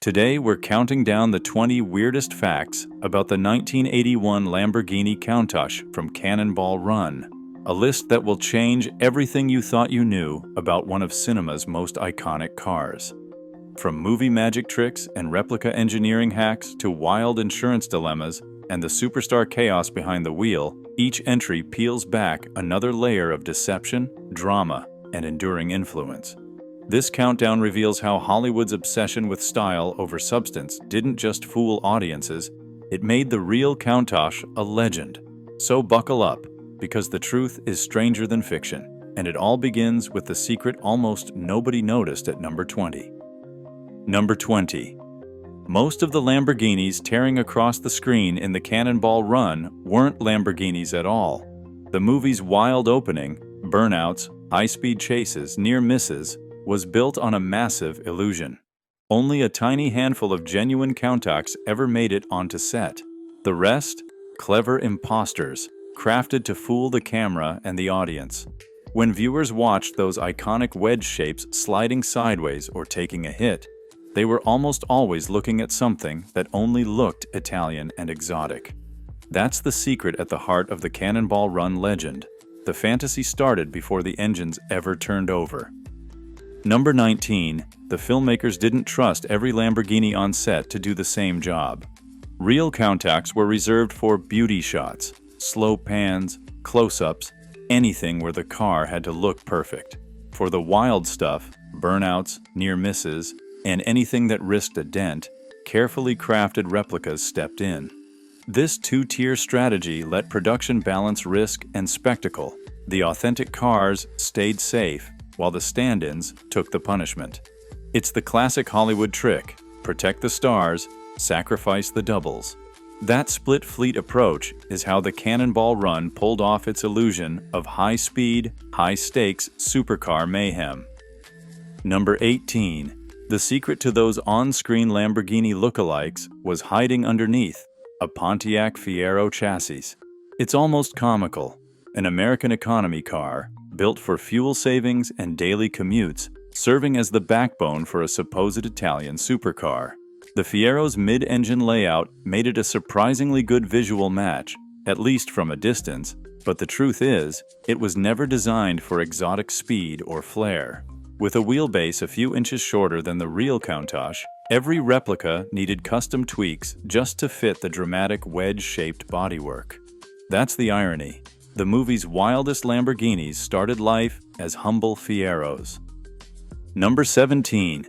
Today we're counting down the 20 weirdest facts about the 1981 Lamborghini Countach from Cannonball Run, a list that will change everything you thought you knew about one of cinema's most iconic cars. From movie magic tricks and replica engineering hacks to wild insurance dilemmas and the superstar chaos behind the wheel, each entry peels back another layer of deception, drama, and enduring influence. This countdown reveals how Hollywood's obsession with style over substance didn't just fool audiences, it made the real Countach a legend. So buckle up, because the truth is stranger than fiction, and it all begins with the secret almost nobody noticed at number 20. Number 20. Most of the Lamborghinis tearing across the screen in the Cannonball Run weren't Lamborghinis at all. The movie's wild opening, burnouts, high-speed chases, near misses, was built on a massive illusion. Only a tiny handful of genuine Countachs ever made it onto set. The rest, clever imposters, crafted to fool the camera and the audience. When viewers watched those iconic wedge shapes sliding sideways or taking a hit, they were almost always looking at something that only looked Italian and exotic. That's the secret at the heart of the Cannonball Run legend. The fantasy started before the engines ever turned over. Number 19. The filmmakers didn't trust every Lamborghini on set to do the same job. Real Countachs were reserved for beauty shots, slow pans, close-ups, anything where the car had to look perfect. For the wild stuff, burnouts, near misses, and anything that risked a dent, carefully crafted replicas stepped in. This two-tier strategy let production balance risk and spectacle. The authentic cars stayed safe, while the stand-ins took the punishment. It's the classic Hollywood trick: protect the stars, sacrifice the doubles. That split fleet approach is how the Cannonball Run pulled off its illusion of high-speed, high-stakes supercar mayhem. Number 18. The secret to those on-screen Lamborghini lookalikes was hiding underneath a Pontiac Fiero chassis. It's almost comical. An American economy car, built for fuel savings and daily commutes, serving as the backbone for a supposed Italian supercar. The Fiero's mid-engine layout made it a surprisingly good visual match, at least from a distance, but the truth is, it was never designed for exotic speed or flair. With a wheelbase a few inches shorter than the real Countach, every replica needed custom tweaks just to fit the dramatic wedge-shaped bodywork. That's the irony. The movie's wildest Lamborghinis started life as humble Fieros. Number 17.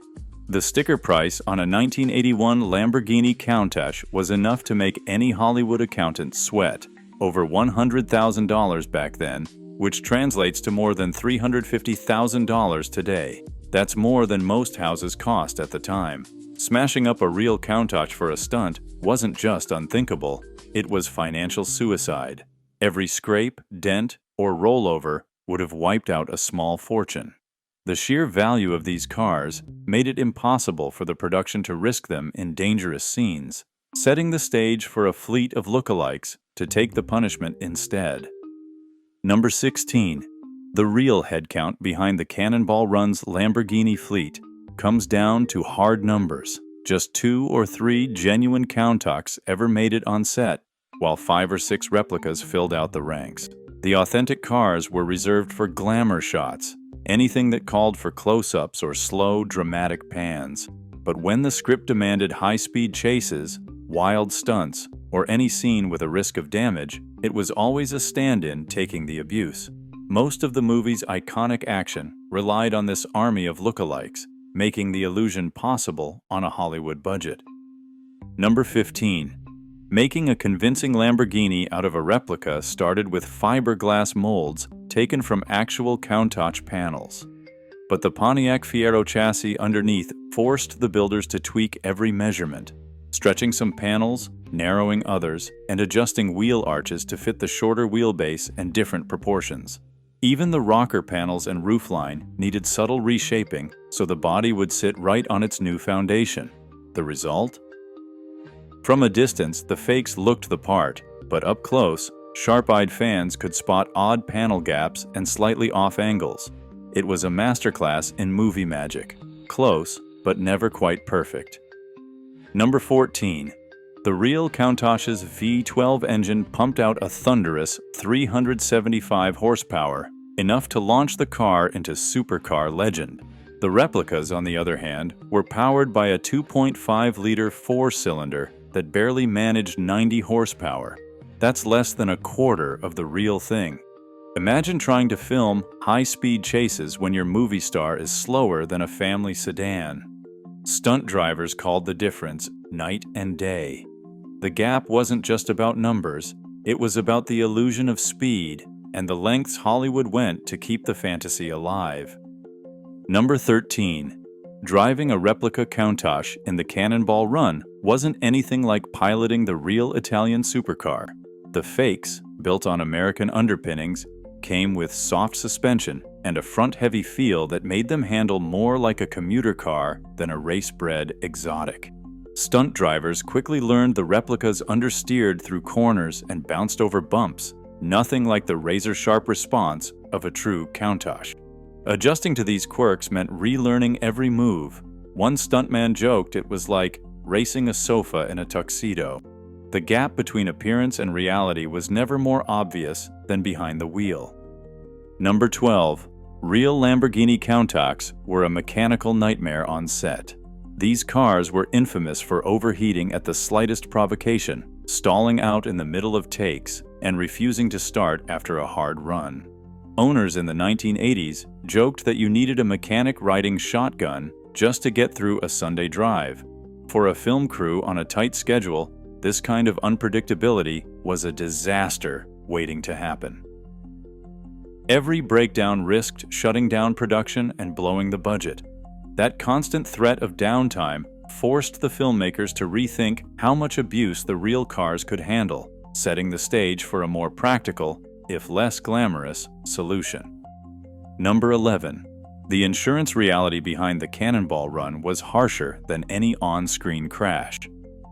The sticker price on a 1981 Lamborghini Countach was enough to make any Hollywood accountant sweat, over $100,000 back then, which translates to more than $350,000 today. That's more than most houses cost at the time. Smashing up a real Countach for a stunt wasn't just unthinkable, it was financial suicide. Every scrape, dent, or rollover would have wiped out a small fortune. The sheer value of these cars made it impossible for the production to risk them in dangerous scenes, setting the stage for a fleet of lookalikes to take the punishment instead. Number 16. The real headcount behind the Cannonball Run's Lamborghini fleet comes down to hard numbers. Just 2 or 3 genuine Countachs ever made it on set, while 5 or 6 replicas filled out the ranks. The authentic cars were reserved for glamour shots, anything that called for close-ups or slow, dramatic pans. But when the script demanded high-speed chases, wild stunts, or any scene with a risk of damage, it was always a stand-in taking the abuse. Most of the movie's iconic action relied on this army of lookalikes, making the illusion possible on a Hollywood budget. Number 15. Making a convincing Lamborghini out of a replica started with fiberglass molds taken from actual Countach panels. But the Pontiac Fiero chassis underneath forced the builders to tweak every measurement, stretching some panels, narrowing others, and adjusting wheel arches to fit the shorter wheelbase and different proportions. Even the rocker panels and roofline needed subtle reshaping so the body would sit right on its new foundation. The result? From a distance, the fakes looked the part, but up close, sharp-eyed fans could spot odd panel gaps and slightly off angles. It was a masterclass in movie magic. Close, but never quite perfect. Number 14. The real Countach's V12 engine pumped out a thunderous 375 horsepower, enough to launch the car into supercar legend. The replicas, on the other hand, were powered by a 2.5-liter four-cylinder that barely managed 90 horsepower. That's less than a quarter of the real thing. Imagine trying to film high-speed chases when your movie star is slower than a family sedan. Stunt drivers called the difference night and day. The gap wasn't just about numbers, it was about the illusion of speed and the lengths Hollywood went to keep the fantasy alive. Number 13. Driving a replica Countach in the Cannonball Run wasn't anything like piloting the real Italian supercar. The fakes, built on American underpinnings, came with soft suspension and a front-heavy feel that made them handle more like a commuter car than a race-bred exotic. Stunt drivers quickly learned the replicas understeered through corners and bounced over bumps, nothing like the razor-sharp response of a true Countach. Adjusting to these quirks meant relearning every move. One stuntman joked it was like racing a sofa in a tuxedo. The gap between appearance and reality was never more obvious than behind the wheel. Number 12. Real Lamborghini Countachs were a mechanical nightmare on set. These cars were infamous for overheating at the slightest provocation, stalling out in the middle of takes, and refusing to start after a hard run. Owners in the 1980s joked that you needed a mechanic riding shotgun just to get through a Sunday drive. For a film crew on a tight schedule, this kind of unpredictability was a disaster waiting to happen. Every breakdown risked shutting down production and blowing the budget. That constant threat of downtime forced the filmmakers to rethink how much abuse the real cars could handle, setting the stage for a more practical, if less glamorous, solution. Number 11. The insurance reality behind the Cannonball Run was harsher than any on-screen crash.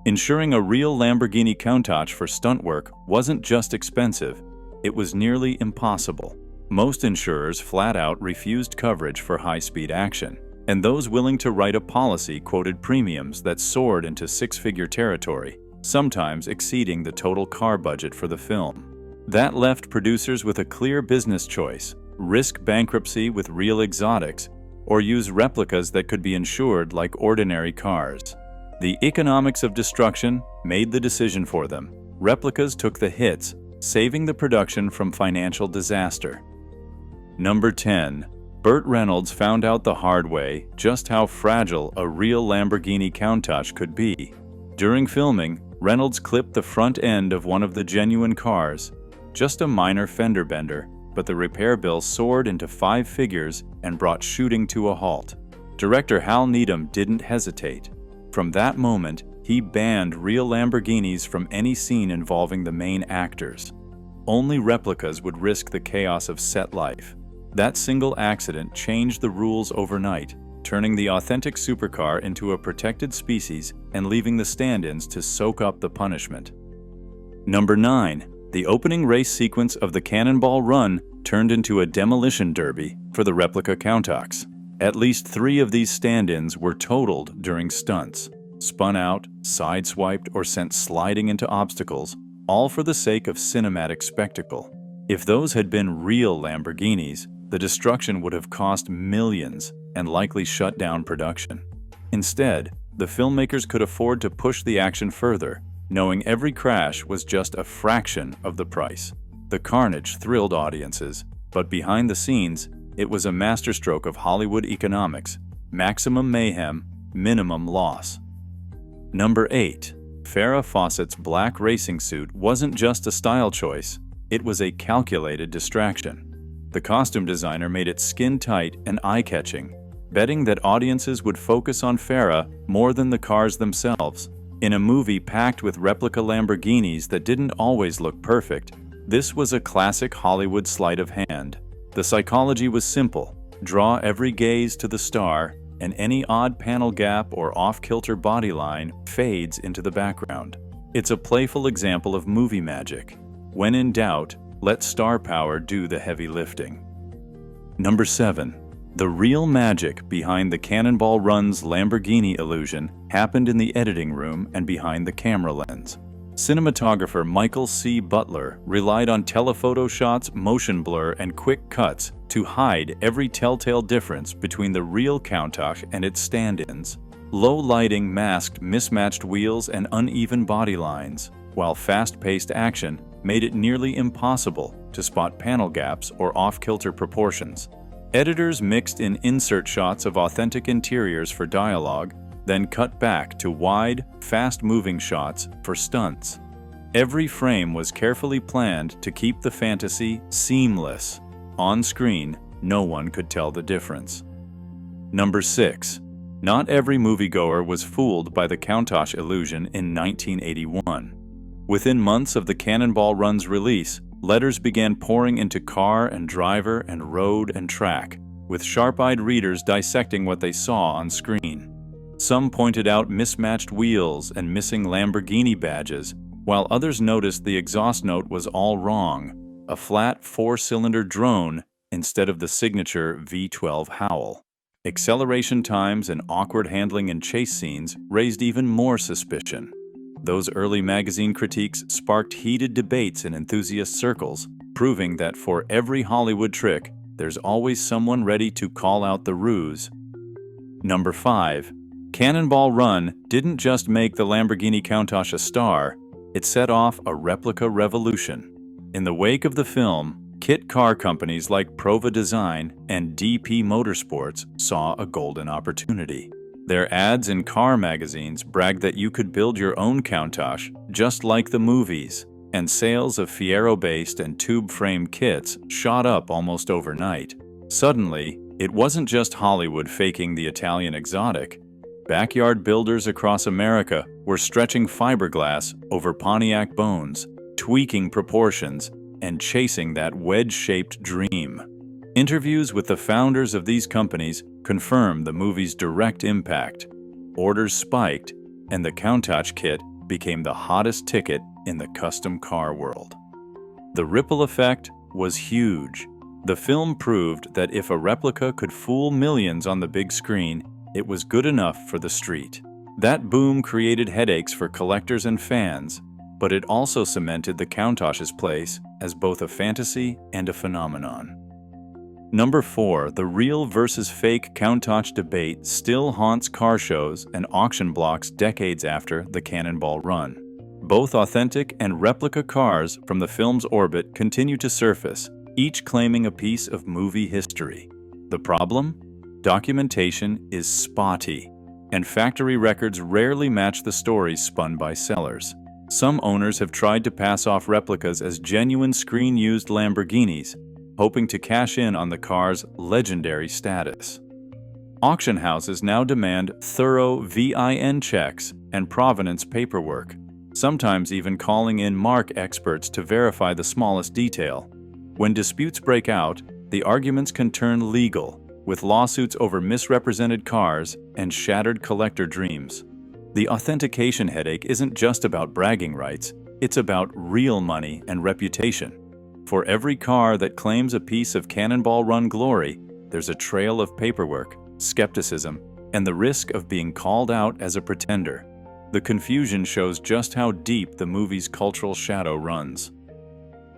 Insuring a real Lamborghini Countach for stunt work wasn't just expensive, it was nearly impossible. Most insurers flat out refused coverage for high-speed action, and those willing to write a policy quoted premiums that soared into six-figure territory, sometimes exceeding the total car budget for the film. That left producers with a clear business choice: risk bankruptcy with real exotics, or use replicas that could be insured like ordinary cars. The economics of destruction made the decision for them. Replicas took the hits, saving the production from financial disaster. Number 10. Burt Reynolds found out the hard way just how fragile a real Lamborghini Countach could be. During filming, Reynolds clipped the front end of one of the genuine cars. Just a minor fender bender, but the repair bill soared into 5 figures and brought shooting to a halt. Director Hal Needham didn't hesitate. From that moment, he banned real Lamborghinis from any scene involving the main actors. Only replicas would risk the chaos of set life. That single accident changed the rules overnight, turning the authentic supercar into a protected species and leaving the stand-ins to soak up the punishment. Number 9. The opening race sequence of the Cannonball Run turned into a demolition derby for the replica Countachs. At least 3 of these stand-ins were totaled during stunts, spun out, sideswiped, or sent sliding into obstacles, all for the sake of cinematic spectacle. If those had been real Lamborghinis, the destruction would have cost millions and likely shut down production. Instead, the filmmakers could afford to push the action further, knowing every crash was just a fraction of the price. The carnage thrilled audiences, but behind the scenes, it was a masterstroke of Hollywood economics: maximum mayhem, minimum loss. Number 8. Farrah Fawcett's black racing suit wasn't just a style choice, it was a calculated distraction. The costume designer made it skin-tight and eye-catching, betting that audiences would focus on Farrah more than the cars themselves. In a movie packed with replica Lamborghinis that didn't always look perfect, this was a classic Hollywood sleight of hand. The psychology was simple: draw every gaze to the star, and any odd panel gap or off-kilter bodyline fades into the background. It's a playful example of movie magic. When in doubt, let star power do the heavy lifting. Number 7. The real magic behind the Cannonball Run's Lamborghini illusion happened in the editing room and behind the camera lens. Cinematographer Michael C. Butler relied on telephoto shots, motion blur, and quick cuts to hide every telltale difference between the real Countach and its stand-ins. Low lighting masked mismatched wheels and uneven body lines, while fast-paced action made it nearly impossible to spot panel gaps or off-kilter proportions. Editors mixed in insert shots of authentic interiors for dialogue, then cut back to wide, fast-moving shots for stunts. Every frame was carefully planned to keep the fantasy seamless. On screen, no one could tell the difference. Number 6. Not every moviegoer was fooled by the Countach illusion in 1981. Within months of the Cannonball Run's release, letters began pouring into car and driver and road and track, with sharp-eyed readers dissecting what they saw on screen. Some pointed out mismatched wheels and missing Lamborghini badges, while others noticed the exhaust note was all wrong, a flat 4-cylinder drone instead of the signature V12 howl. Acceleration times and awkward handling in chase scenes raised even more suspicion. Those early magazine critiques sparked heated debates in enthusiast circles, proving that for every Hollywood trick, there's always someone ready to call out the ruse. Number 5. Cannonball Run didn't just make the Lamborghini Countach a star, it set off a replica revolution. In the wake of the film, kit car companies like Prova Design and DP Motorsports saw a golden opportunity. Their ads in car magazines bragged that you could build your own Countach just like the movies, and sales of Fiero-based and tube-frame kits shot up almost overnight. Suddenly, it wasn't just Hollywood faking the Italian exotic. Backyard builders across America were stretching fiberglass over Pontiac bones, tweaking proportions, and chasing that wedge-shaped dream. Interviews with the founders of these companies confirmed the movie's direct impact. Orders spiked, and the Countach kit became the hottest ticket in the custom car world. The ripple effect was huge. The film proved that if a replica could fool millions on the big screen, it was good enough for the street. That boom created headaches for collectors and fans, but it also cemented the Countach's place as both a fantasy and a phenomenon. Number 4. The real versus fake Countach debate still haunts car shows and auction blocks decades after the Cannonball Run. Both authentic and replica cars from the film's orbit continue to surface, each claiming a piece of movie history. The problem? Documentation is spotty, and factory records rarely match the stories spun by sellers. Some owners have tried to pass off replicas as genuine screen-used Lamborghinis, hoping to cash in on the car's legendary status. Auction houses now demand thorough VIN checks and provenance paperwork, sometimes even calling in mark experts to verify the smallest detail. When disputes break out, the arguments can turn legal, with lawsuits over misrepresented cars and shattered collector dreams. The authentication headache isn't just about bragging rights, it's about real money and reputation. For every car that claims a piece of Cannonball Run glory, there's a trail of paperwork, skepticism, and the risk of being called out as a pretender. The confusion shows just how deep the movie's cultural shadow runs.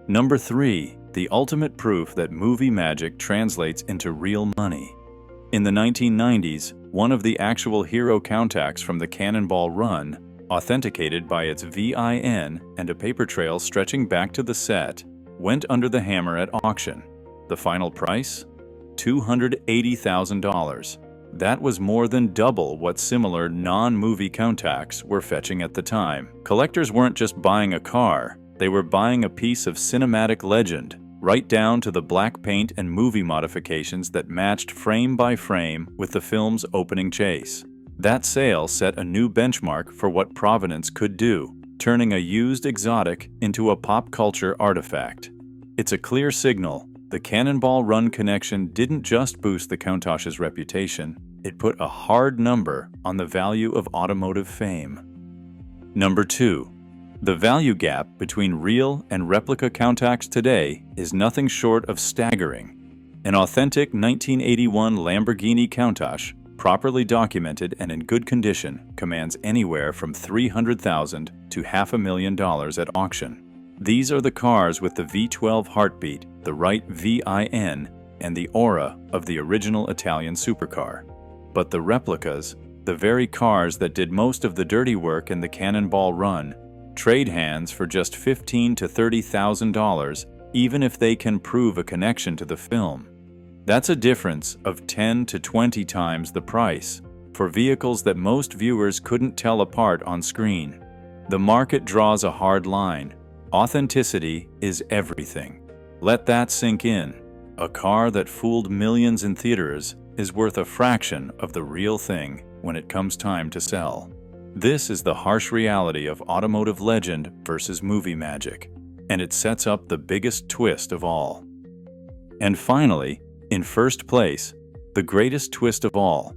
Number 3. The ultimate proof that movie magic translates into real money. In the 1990s, one of the actual hero Countachs from the Cannonball Run, authenticated by its VIN and a paper trail stretching back to the set, went under the hammer at auction. The final price? $280,000. That was more than double what similar non-movie Countachs were fetching at the time. Collectors weren't just buying a car, they were buying a piece of cinematic legend, right down to the black paint and movie modifications that matched frame by frame with the film's opening chase. That sale set a new benchmark for what provenance could do, turning a used exotic into a pop culture artifact. It's a clear signal. The Cannonball Run connection didn't just boost the Countach's reputation, it put a hard number on the value of automotive fame. Number 2. The value gap between real and replica Countachs today is nothing short of staggering. An authentic 1981 Lamborghini Countach properly documented and in good condition, commands anywhere from $300,000 to $500,000 at auction. These are the cars with the V12 heartbeat, the right VIN, and the aura of the original Italian supercar. But the replicas, the very cars that did most of the dirty work in the Cannonball Run, trade hands for just $15,000 to $30,000, even if they can prove a connection to the film. That's a difference of 10 to 20 times the price for vehicles that most viewers couldn't tell apart on screen. The market draws a hard line. Authenticity is everything. Let that sink in. A car that fooled millions in theaters is worth a fraction of the real thing when it comes time to sell. This is the harsh reality of automotive legend versus movie magic, and it sets up the biggest twist of all. And finally, in first place, the greatest twist of all.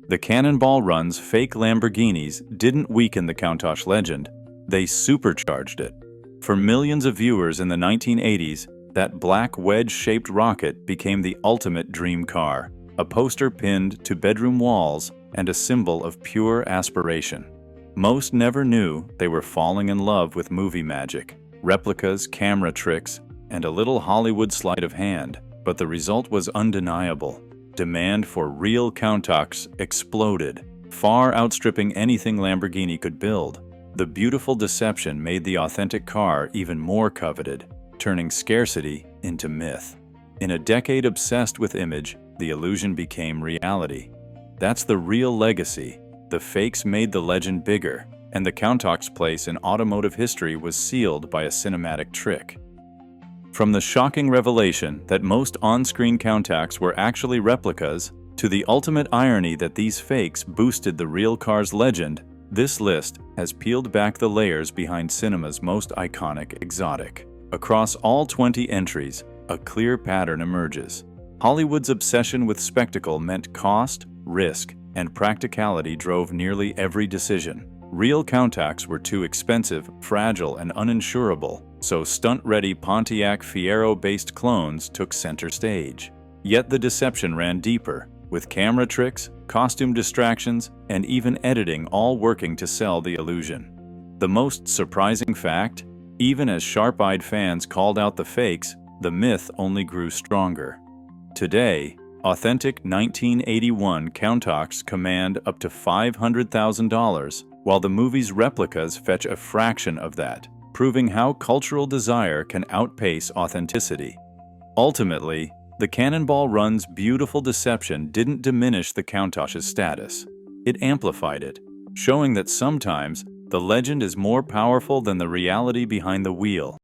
The Cannonball Run's fake Lamborghinis didn't weaken the Countach legend, they supercharged it. For millions of viewers in the 1980s, that black wedge-shaped rocket became the ultimate dream car, a poster pinned to bedroom walls and a symbol of pure aspiration. Most never knew they were falling in love with movie magic, replicas, camera tricks, and a little Hollywood sleight of hand, but the result was undeniable. Demand for real Countachs exploded, far outstripping anything Lamborghini could build. The beautiful deception made the authentic car even more coveted, turning scarcity into myth. In a decade obsessed with image, the illusion became reality. That's the real legacy. The fakes made the legend bigger, and the Countach's place in automotive history was sealed by a cinematic trick. From the shocking revelation that most on-screen Countachs were actually replicas, to the ultimate irony that these fakes boosted the real car's legend, this list has peeled back the layers behind cinema's most iconic exotic. Across all 20 entries, a clear pattern emerges. Hollywood's obsession with spectacle meant cost, risk, and practicality drove nearly every decision. Real Countachs were too expensive, fragile, and uninsurable, so stunt-ready Pontiac Fiero-based clones took center stage. Yet the deception ran deeper, with camera tricks, costume distractions, and even editing all working to sell the illusion. The most surprising fact? Even as sharp-eyed fans called out the fakes, the myth only grew stronger. Today, authentic 1981 Countachs command up to $500,000, while the movie's replicas fetch a fraction of that, proving how cultural desire can outpace authenticity. Ultimately, the Cannonball Run's beautiful deception didn't diminish the Countach's status. It amplified it, showing that sometimes the legend is more powerful than the reality behind the wheel.